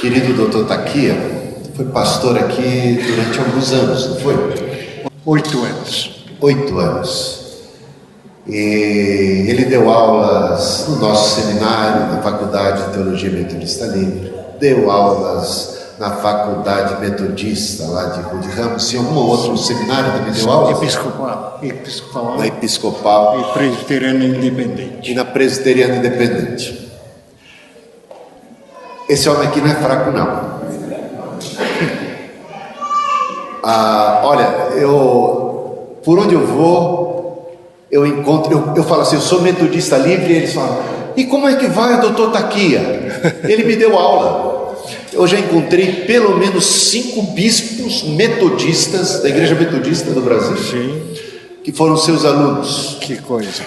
Querido doutor Taquia, foi pastor aqui durante alguns anos, não foi? 8 anos. 8 anos. E ele deu aulas no nosso seminário, na Faculdade de Teologia Metodista Livre, deu aulas na Faculdade Metodista lá de Rua de Ramos, e algum outro seminário também deu aulas? Episcopal. Na Episcopal. E Presbiteriana Independente. E na Presbiteriana Independente. Esse homem aqui não é fraco, não. Olha, por onde eu vou, eu encontro, eu falo assim, eu sou metodista livre, e eles falam, e como é que vai o doutor Taquia? Ele me deu aula. Eu já encontrei pelo menos 5 bispos metodistas, da Igreja Metodista do Brasil. Sim. Que foram seus alunos. Que coisa.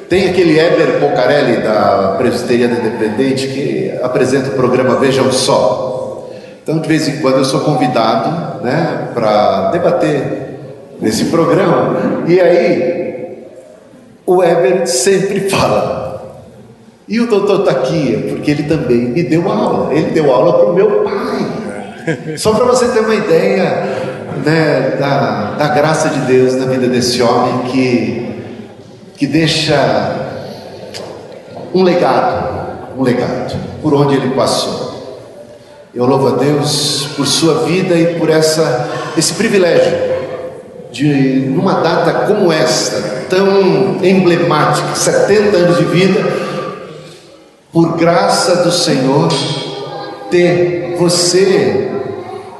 Tem aquele Heber Pocarelli da Presbiteriana Independente que apresenta o programa Vejam Só. Então de vez em quando eu sou convidado, né, para debater nesse programa. E aí o Heber sempre fala, e o doutor Taquia, porque ele também me deu aula. Ele deu aula para o meu pai. Só para você ter uma ideia, né, da graça de Deus na vida desse homem que deixa um legado por onde ele passou. Eu louvo a Deus por sua vida e por esse privilégio de, numa data como esta, tão emblemática, 70 anos de vida, por graça do Senhor, ter você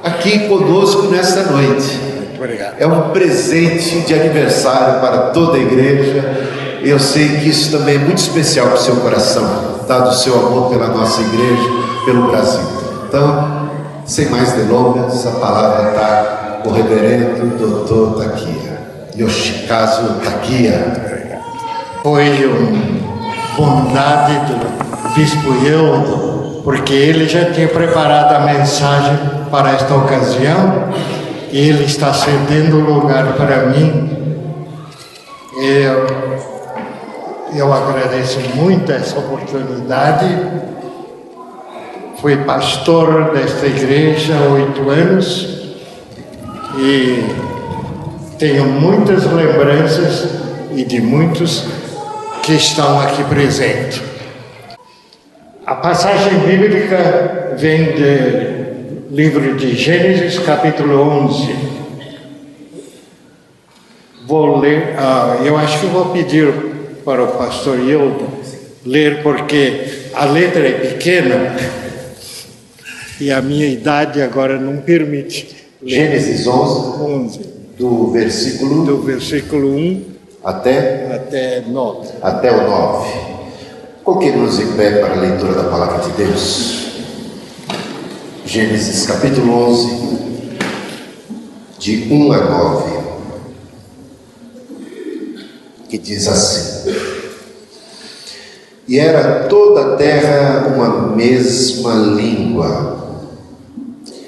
aqui conosco nesta noite. Muito obrigado. É um presente de aniversário para toda a igreja. Eu sei que isso também é muito especial para o seu coração, dado o seu amor pela nossa igreja, pelo Brasil. Então, sem mais delongas, a palavra está com o reverendo doutor Taquia, Yoshikazu Taquia. Foi uma bondade do bispo Hildo, porque ele já tinha preparado a mensagem para esta ocasião, e ele está cedendo o lugar para mim. Eu agradeço muito essa oportunidade. Fui pastor desta igreja há 8 anos e tenho muitas lembranças e de muitos que estão aqui presentes. A passagem bíblica vem do livro de Gênesis, capítulo 11. Vou ler, eu acho que vou pedir para o pastor Hildo ler, porque a letra é pequena e a minha idade agora não permite ler. Gênesis 11, do versículo 1 até 9. Até o 9. Coloquemos em pé para a leitura da palavra de Deus. Gênesis capítulo 11, de 1 a 9, que diz assim: E era toda a terra uma mesma língua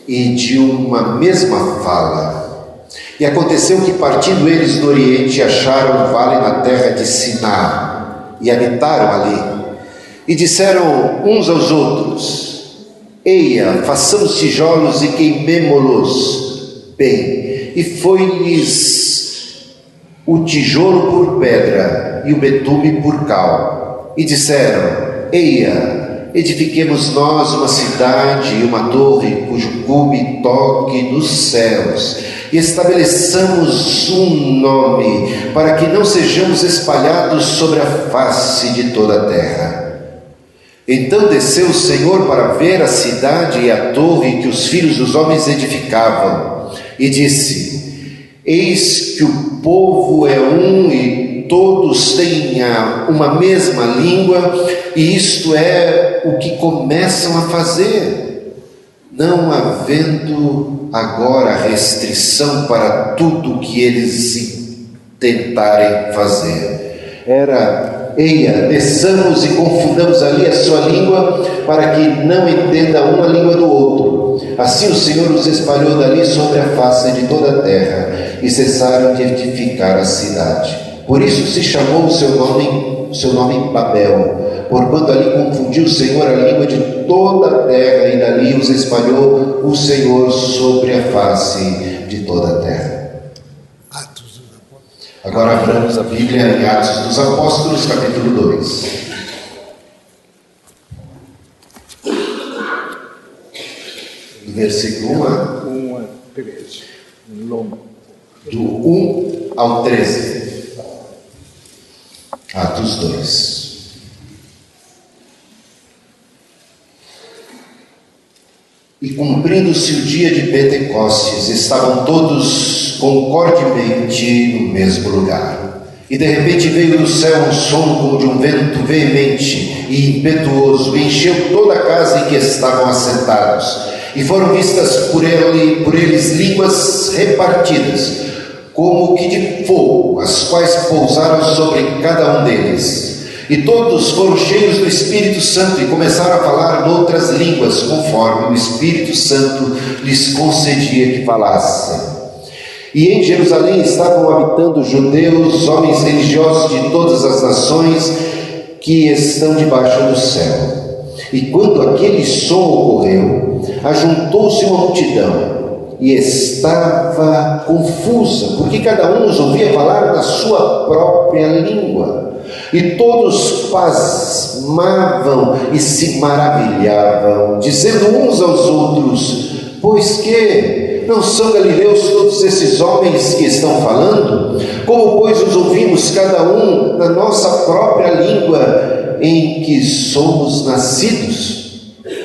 e de uma mesma fala. E aconteceu que, partindo eles do Oriente, acharam um vale na terra de Siná e habitaram ali. E disseram uns aos outros: Eia, façamos tijolos e queimemo-los bem. E foi-lhes o tijolo por pedra e o betume por cal. E disseram: Eia, edifiquemos nós uma cidade e uma torre cujo cume toque nos céus, e estabeleçamos um nome, para que não sejamos espalhados sobre a face de toda a terra. Então desceu o Senhor para ver a cidade e a torre que os filhos dos homens edificavam, e disse: Eis que o povo é um e todos têm uma mesma língua, e isto é o que começam a fazer, não havendo agora restrição para tudo o que eles tentarem fazer. Eia, desçamos e confundamos ali a sua língua, para que não entenda uma língua do outro. Assim o Senhor os espalhou dali sobre a face de toda a terra, e cessaram de edificar a cidade. Por isso se chamou o seu nome Babel, porquanto ali confundiu o Senhor a língua de toda a terra, e dali os espalhou o Senhor sobre a face de toda a terra. Agora abramos a Bíblia em Atos dos Apóstolos, capítulo 2. Versículo 1 a 13. Do 1 ao 13. Atos 2. E cumprindo-se o dia de Pentecostes, estavam todos concordemente no mesmo lugar. E de repente veio do céu um som como de um vento veemente e impetuoso, e encheu toda a casa em que estavam assentados. E foram vistas por eles línguas repartidas, como que de fogo, as quais pousaram sobre cada um deles. E todos foram cheios do Espírito Santo e começaram a falar noutras línguas, conforme o Espírito Santo lhes concedia que falassem. E em Jerusalém estavam habitando judeus, homens religiosos de todas as nações que estão debaixo do céu. E quando aquele som ocorreu, ajuntou-se uma multidão e estava confusa, porque cada um os ouvia falar na sua própria língua. E todos pasmavam e se maravilhavam, dizendo uns aos outros: pois que não são galileus todos esses homens que estão falando? Como, pois, os ouvimos cada um na nossa própria língua em que somos nascidos?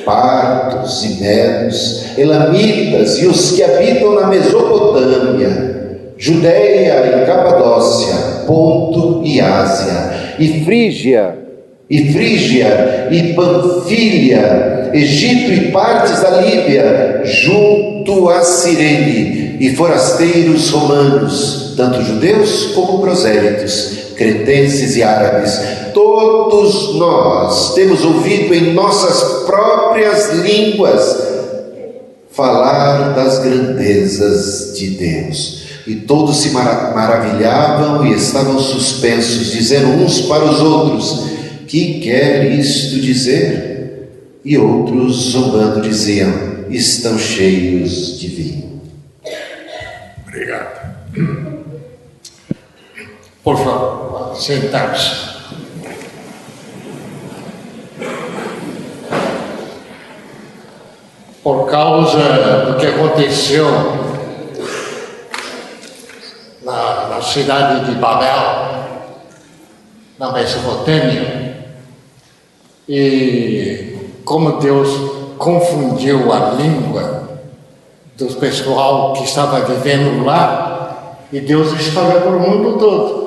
Partos e medos, elamitas e os que habitam na Mesopotâmia, Judéia e Capadócia, Ponto e Ásia, e Frígia e Panfília, Egito e partes da Líbia, junto a Cirene, e forasteiros romanos, tanto judeus como prosélitos, cretenses e árabes, todos nós temos ouvido em nossas próprias línguas falar das grandezas de Deus. E todos se maravilhavam e estavam suspensos, dizendo uns para os outros: que quer isto dizer? E outros, zombando, diziam: estão cheios de vinho. Obrigado. Por favor, sentar-se. Por causa do que aconteceu na cidade de Babel, na Mesopotâmia, e como Deus confundiu a língua do pessoal que estava vivendo lá, e Deus espalhou para o mundo todo.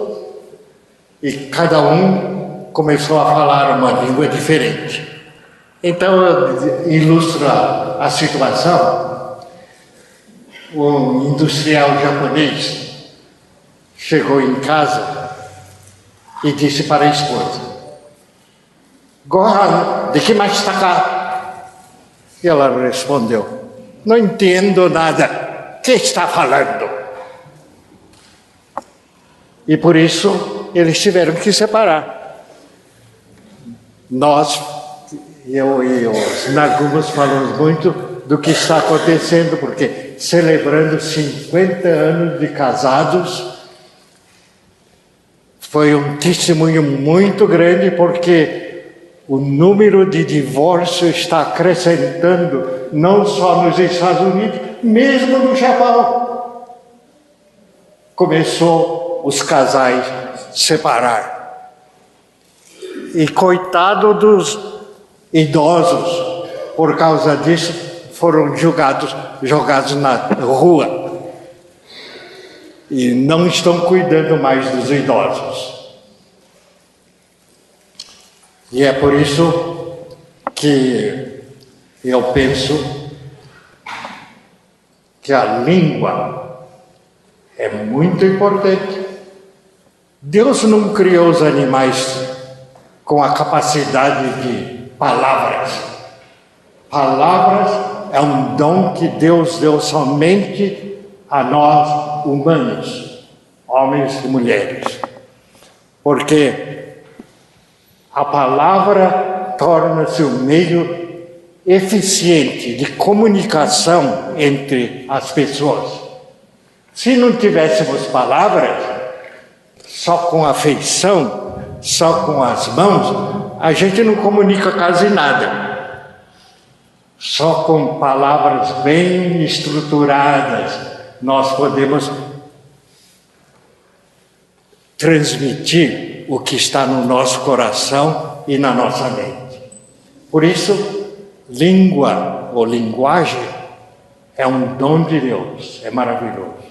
E cada um começou a falar uma língua diferente. Então, ilustra a situação. Um industrial japonês chegou em casa e disse para a esposa: Gohan, de que mais está cá? E ela respondeu: não entendo nada. O que está falando? E por isso eles tiveram que separar. Nós, eu e os Nagumas, falamos muito do que está acontecendo, porque celebrando 50 anos de casados, foi um testemunho muito grande, porque o número de divórcios está acrescentando, não só nos Estados Unidos, mesmo no Japão. Começou os casais separar. E coitado dos idosos, por causa disso, foram jogados na rua. E não estão cuidando mais dos idosos. E é por isso que eu penso que a língua é muito importante. Deus não criou os animais com a capacidade de palavras. Palavras é um dom que Deus deu somente a nós humanos, homens e mulheres. Porque a palavra torna-se um meio eficiente de comunicação entre as pessoas. Se não tivéssemos palavras, só com a afeição, só com as mãos, a gente não comunica quase nada. Só com palavras bem estruturadas nós podemos transmitir o que está no nosso coração e na nossa mente. Por isso, língua ou linguagem é um dom de Deus, é maravilhoso.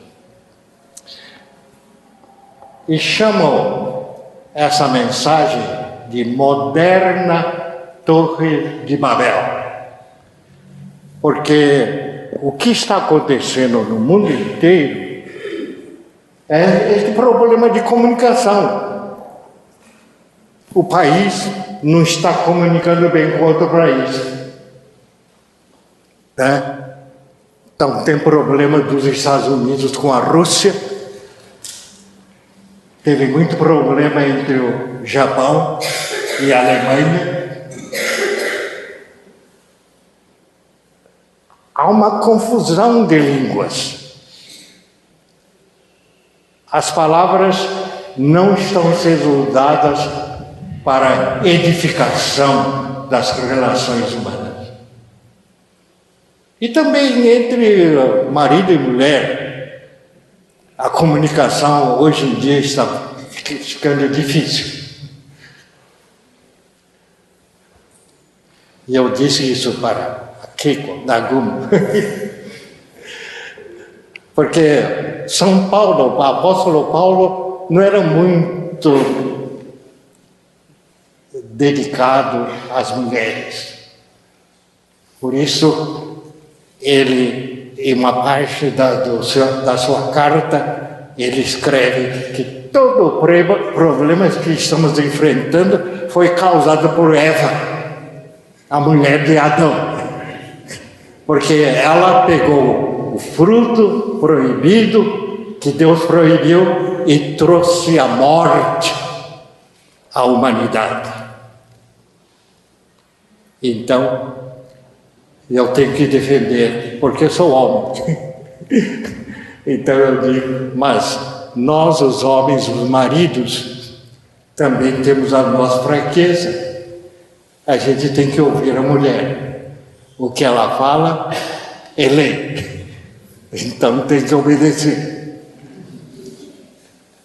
E chamam essa mensagem de moderna Torre de Babel. Porque o que está acontecendo no mundo inteiro é esse problema de comunicação. O país não está comunicando bem com outro país. Né? Então tem problema dos Estados Unidos com a Rússia. Teve muito problema entre o Japão e a Alemanha. Há uma confusão de línguas. As palavras não estão sendo usadas para edificação das relações humanas. E também entre marido e mulher, a comunicação hoje em dia está ficando difícil. E eu disse isso para Keiko Nagumo. Porque São Paulo, o apóstolo Paulo, não era muito dedicado às mulheres. Por isso, ele, em uma parte da sua carta, ele escreve que todo o problema que estamos enfrentando foi causado por Eva, a mulher de Adão. Porque ela pegou o fruto proibido que Deus proibiu e trouxe a morte à humanidade. Então, eu tenho que defender, porque eu sou homem. Então eu digo, mas nós, os homens, os maridos, também temos a nossa fraqueza. A gente tem que ouvir a mulher. O que ela fala, é lei. Então tem que obedecer.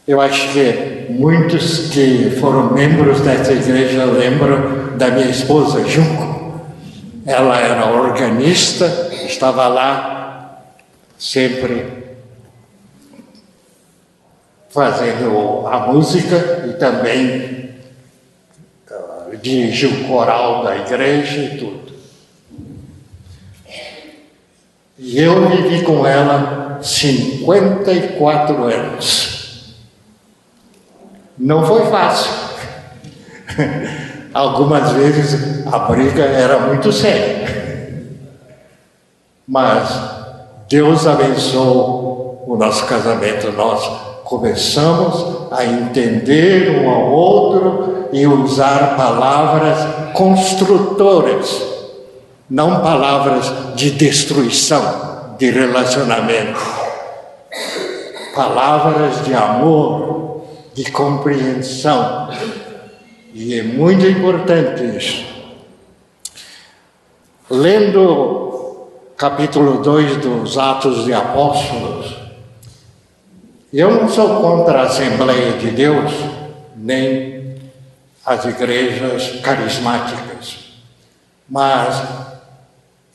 Eu acho que muitos que foram membros dessa igreja lembram da minha esposa, Junco. Ela era organista, estava lá sempre fazendo a música e também dirigiu o coral da igreja e tudo. E eu vivi com ela 54 anos. Não foi fácil. Algumas vezes a briga era muito séria. Mas Deus abençoou o nosso casamento. Nós começamos a entender um ao outro e usar palavras construtoras. Não palavras de destruição de relacionamento. Palavras de amor, de compreensão. E é muito importante isso. Lendo capítulo 2 dos Atos de Apóstolos, eu não sou contra a Assembleia de Deus, nem as igrejas carismáticas, mas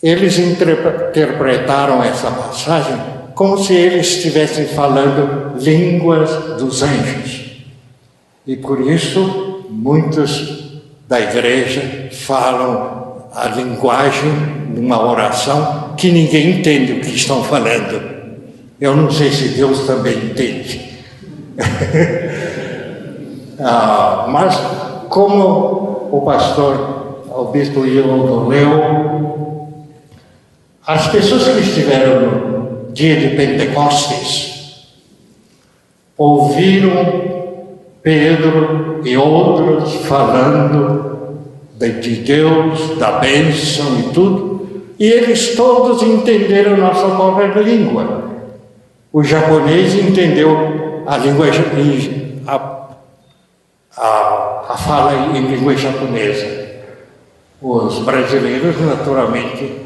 eles interpretaram essa passagem como se eles estivessem falando línguas dos anjos. E por isso, muitos da igreja falam a linguagem numa oração que ninguém entende o que estão falando. Eu não sei se Deus também entende. Mas, como o pastor, o bispo Hildo leu, as pessoas que estiveram no dia de Pentecostes ouviram Pedro e outros falando de Deus, da bênção e tudo, e eles todos entenderam nossa própria língua. O japonês entendeu a língua, a fala em língua japonesa. Os brasileiros, naturalmente,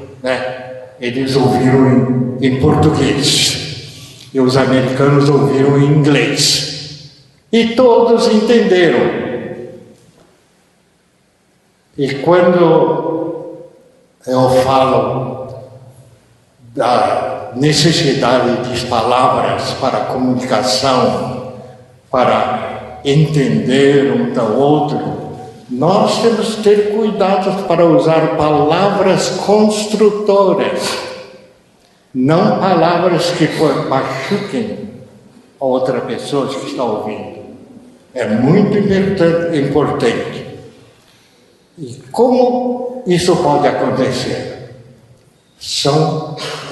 eles ouviram em português, e os americanos ouviram em inglês. E todos entenderam. E quando eu falo da necessidade de palavras para comunicação, para entender um do outro, nós temos que ter cuidado para usar palavras construtoras, não palavras que machuquem a outra pessoa que está ouvindo. É muito importante. E como isso pode acontecer?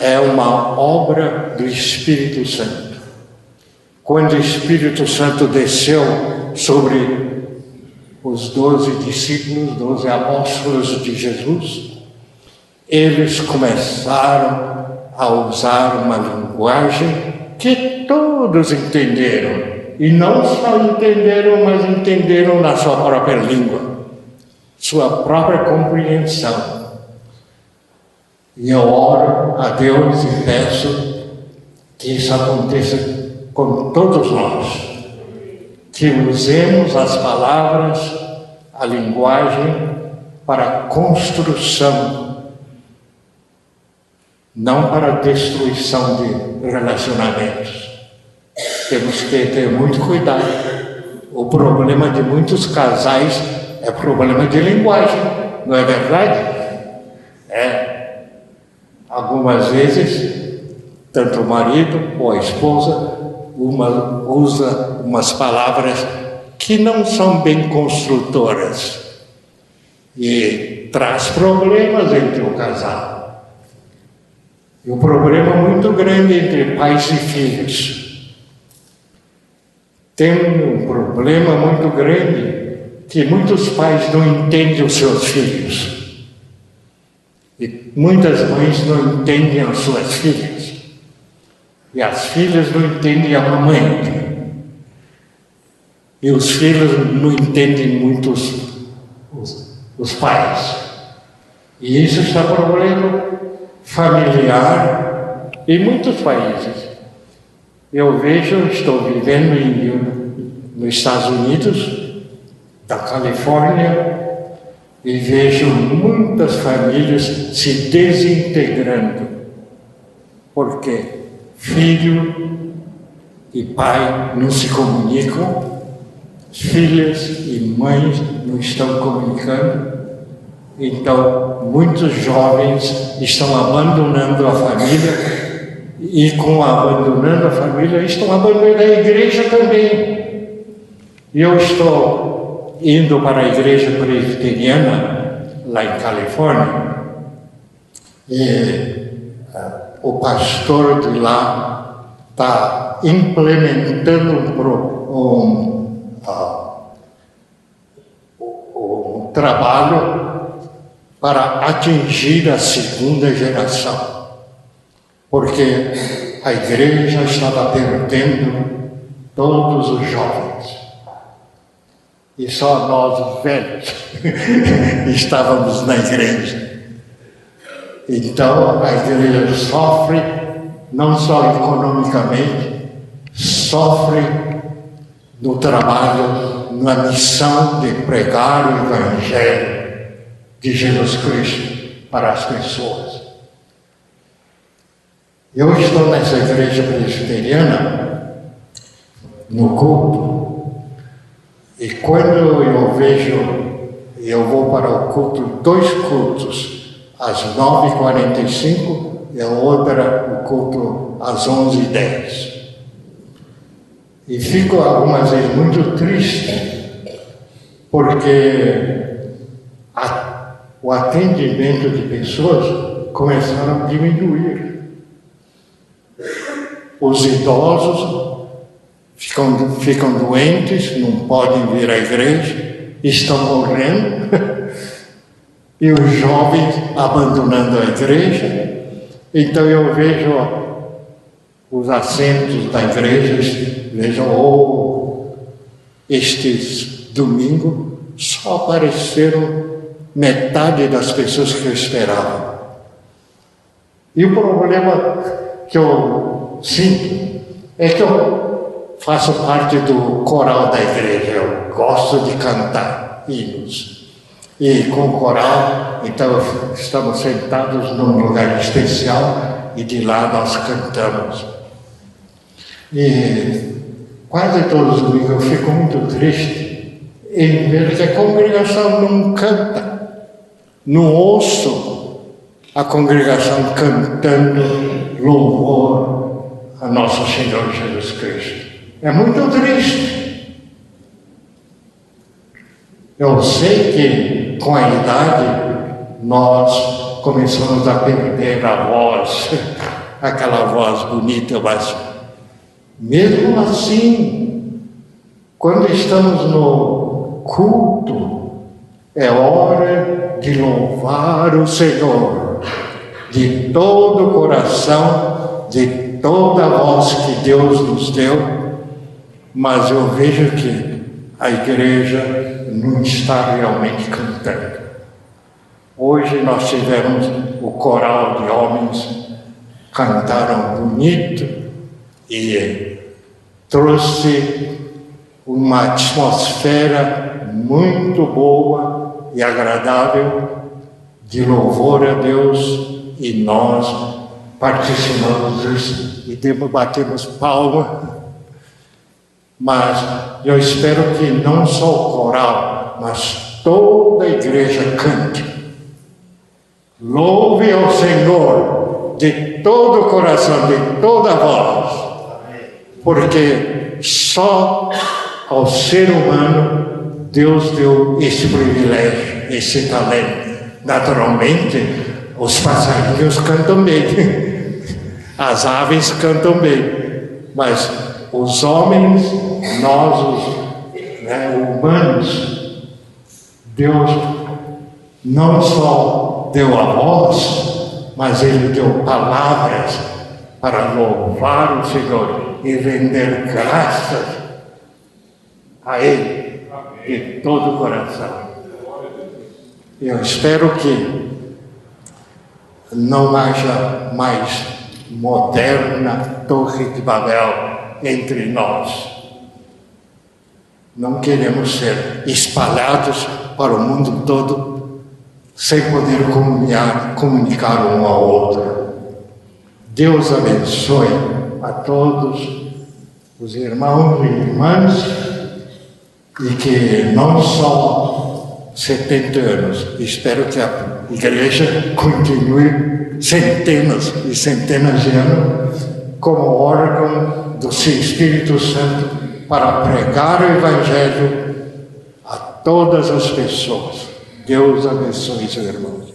É uma obra do Espírito Santo. Quando o Espírito Santo desceu sobre os 12 discípulos, 12 apóstolos de Jesus, eles começaram a usar uma linguagem que todos entenderam. E não só entenderam, mas entenderam na sua própria língua, sua própria compreensão. E eu oro a Deus e peço que isso aconteça com todos nós, que usemos as palavras, a linguagem para construção, não para destruição de relacionamentos. Temos que ter muito cuidado. O problema de muitos casais é problema de linguagem, não é verdade? Algumas vezes, tanto o marido ou a esposa usa umas palavras que não são bem construtoras e traz problemas entre o casal. E um problema muito grande entre pais e filhos. Tem um problema muito grande que muitos pais não entendem os seus filhos. E muitas mães não entendem as suas filhas. E as filhas não entendem a mamãe. E os filhos não entendem muito os pais. E isso está problema familiar em muitos países. Eu vejo, estou vivendo nos Estados Unidos, da Califórnia, e vejo muitas famílias se desintegrando, porque filho e pai não se comunicam, filhas e mães não estão comunicando, então muitos jovens estão abandonando a família, e com abandonando a família estão abandonando a igreja também. E eu estou indo para a igreja presbiteriana lá em Califórnia, e o pastor de lá está implementando um trabalho para atingir a segunda geração, porque a igreja estava perdendo todos os jovens e só nós velhos estávamos na igreja. Então a igreja sofre não só economicamente, sofre no trabalho, na missão de pregar o Evangelho de Jesus Cristo para as pessoas. Eu estou nessa igreja presbiteriana, no culto, e quando eu vejo, eu vou para o culto, 2 cultos, às 9h45 e a outra, o culto, às 11h10. E fico algumas vezes muito triste, porque o atendimento de pessoas começaram a diminuir. Os idosos ficam doentes, não podem vir à igreja, estão morrendo, e os jovens abandonando a igreja. Então eu vejo os assentos da igreja, vejam, estes domingos só apareceram metade das pessoas que eu esperava. E o problema que eu sinto é que eu faço parte do coral da igreja, eu gosto de cantar hinos. E com o coral, então estamos sentados num lugar especial e de lá nós cantamos. E quase todos os domingos eu fico muito triste em ver que a congregação não canta. Não ouço a congregação cantando louvor a nosso Senhor Jesus Cristo. É muito triste. Eu sei que com a idade nós começamos a perder a voz, aquela voz bonita, mas mesmo assim, quando estamos no culto, é hora de louvar o Senhor de todo o coração, de toda a voz que Deus nos deu, mas eu vejo que a igreja não está realmente cantando. Hoje nós tivemos o coral de homens, cantaram bonito e trouxe uma atmosfera muito boa e agradável de louvor a Deus, e nós participamos disso e batemos palma. Mas eu espero que não só o coral, mas toda a igreja cante. Louve ao Senhor de todo o coração, de toda a voz, porque só ao ser humano Deus deu esse privilégio, esse talento. Naturalmente, os passarinhos cantam bem, as aves cantam bem, mas os homens, nós, os humanos, Deus não só deu a voz, mas Ele deu palavras para louvar o Senhor e render graças a Ele de todo o coração. Eu espero que não haja mais moderna Torre de Babel entre nós. Não queremos ser espalhados para o mundo todo sem poder comunicar um ao outro. Deus abençoe a todos os irmãos e irmãs, e que não só 70 anos, espero que a igreja continue centenas e centenas de anos como órgão do seu Espírito Santo para pregar o Evangelho a todas as pessoas. Deus abençoe os irmãos.